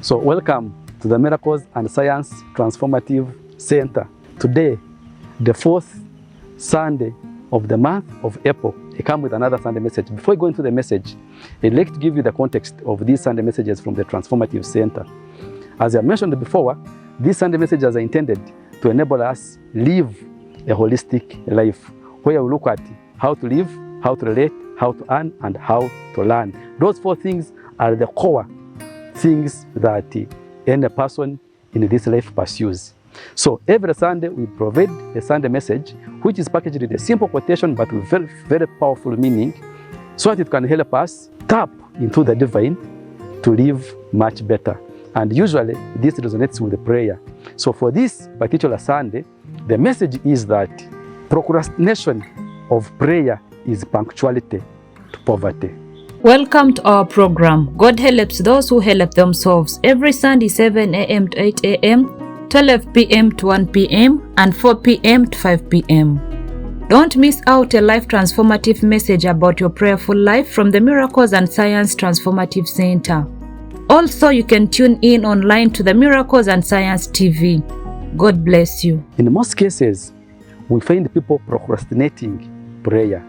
So welcome to the Miracles and Science Transformative Center. Today, the fourth Sunday of the month of April, I come with another Sunday message. Before I go into the message, I'd like to give you the context of these Sunday messages from the Transformative Center. As I mentioned before, these Sunday messages are intended to enable us live a holistic life, where we look at how to live, how to relate, how to earn, and how to learn. Those four things are the core things that any person in this life pursues. So every Sunday we provide a Sunday message which is packaged in a simple quotation but with very, very powerful meaning, so that it can help us tap into the divine to live much better. And usually this resonates with the prayer. So for this particular Sunday, the message is that procrastination of prayer is punctuality to poverty. Welcome to our program. God helps those who help themselves. Every Sunday, 7 a.m. to 8 a.m., 12 p.m. to 1 p.m., and 4 p.m. to 5 p.m. Don't miss out a life transformative message about your prayerful life from the Miracles and Science Transformative Center. Also, you can tune in online to the Miracles and Science TV. God bless you. In most cases, we find people procrastinating prayer.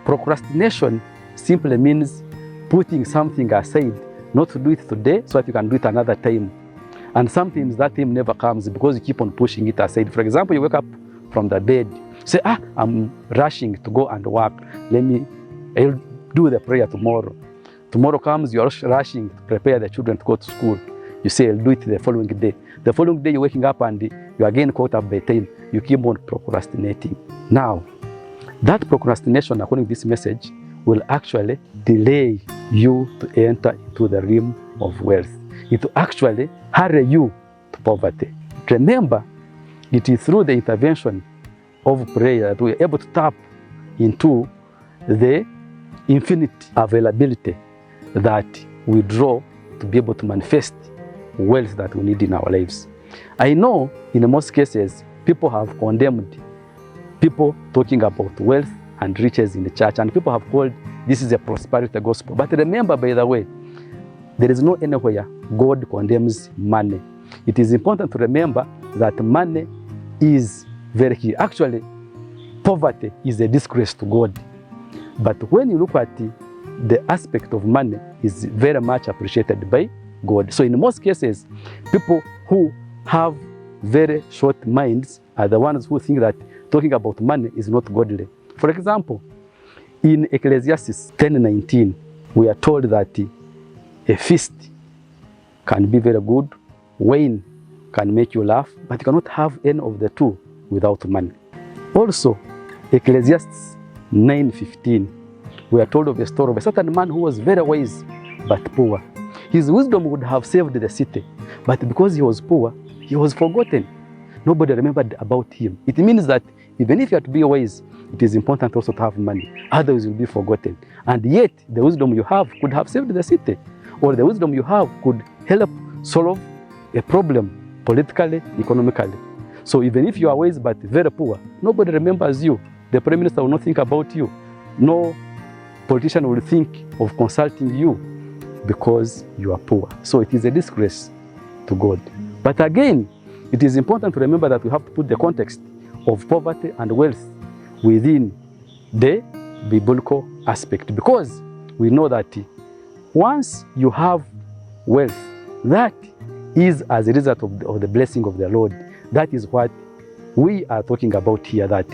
Procrastination simply means putting something aside, not to do it today so that you can do it another time. And sometimes that time never comes because you keep on pushing it aside. For example, you wake up from the bed, say, I'm rushing to go and work. I'll do the prayer tomorrow. Tomorrow comes, you're rushing to prepare the children to go to school. You say, I'll do it the following day. The following day, you're waking up and you're again caught up by time. You keep on procrastinating. Now, that procrastination, according to this message, will actually delay you to enter into the realm of wealth. It will actually hurry you to poverty. Remember, it is through the intervention of prayer that we are able to tap into the infinite availability that we draw to be able to manifest wealth that we need in our lives. I know in most cases, people have condemned people talking about wealth and riches in the church, and people have called this is a prosperity gospel. But remember, by the way, there is no anywhere God condemns money. It is important to remember that money is very key. Actually, poverty is a disgrace to God. But when you look at the aspect of money, is very much appreciated by God. So in most cases, people who have very short minds are the ones who think that talking about money is not godly. For example, in Ecclesiastes 10:19, we are told that a feast can be very good, wine can make you laugh, but you cannot have any of the two without money. Also, Ecclesiastes 9:15, we are told of a story of a certain man who was very wise but poor. His wisdom would have saved the city, but because he was poor, he was forgotten. Nobody remembered about him. It means that even if you are to be wise, it is important also to have money. Otherwise, you'll be forgotten. And yet, the wisdom you have could have saved the city, or the wisdom you have could help solve a problem politically, economically. So even if you are wise but very poor, nobody remembers you. The Prime Minister will not think about you. No politician will think of consulting you because you are poor. So it is a disgrace to God. But again, it is important to remember that we have to put the context of poverty and wealth within the biblical aspect, because we know that once you have wealth, that is as a result of the blessing of the Lord. That is what we are talking about here, that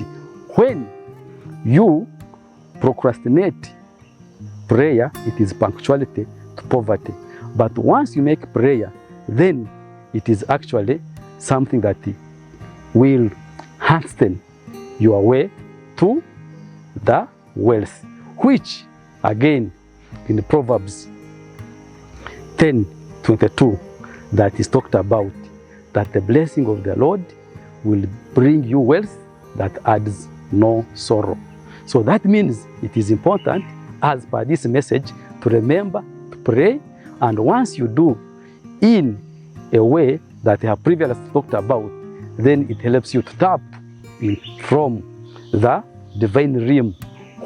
when you procrastinate prayer, it is punctuality to poverty. But once you make prayer, then it is actually something that will hasten your way to the wealth, which again in the Proverbs 10:22, that is talked about that the blessing of the Lord will bring you wealth that adds no sorrow. So that means it is important, as per this message, to remember to pray, and once you do in a way that I have previously talked about, then it helps you to tap in from the divine realm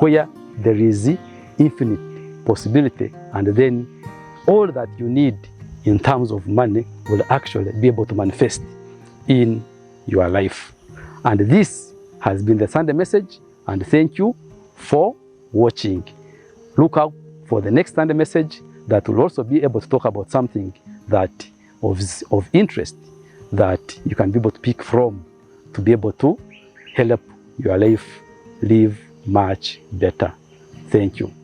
where there is infinite possibility, and then all that you need in terms of money will actually be able to manifest in your life. And this has been the Sunday message, and thank you for watching. Look out for the next Sunday message that will also be able to talk about something that of interest that you can be able to pick from to be able to help your life live much better. Thank you.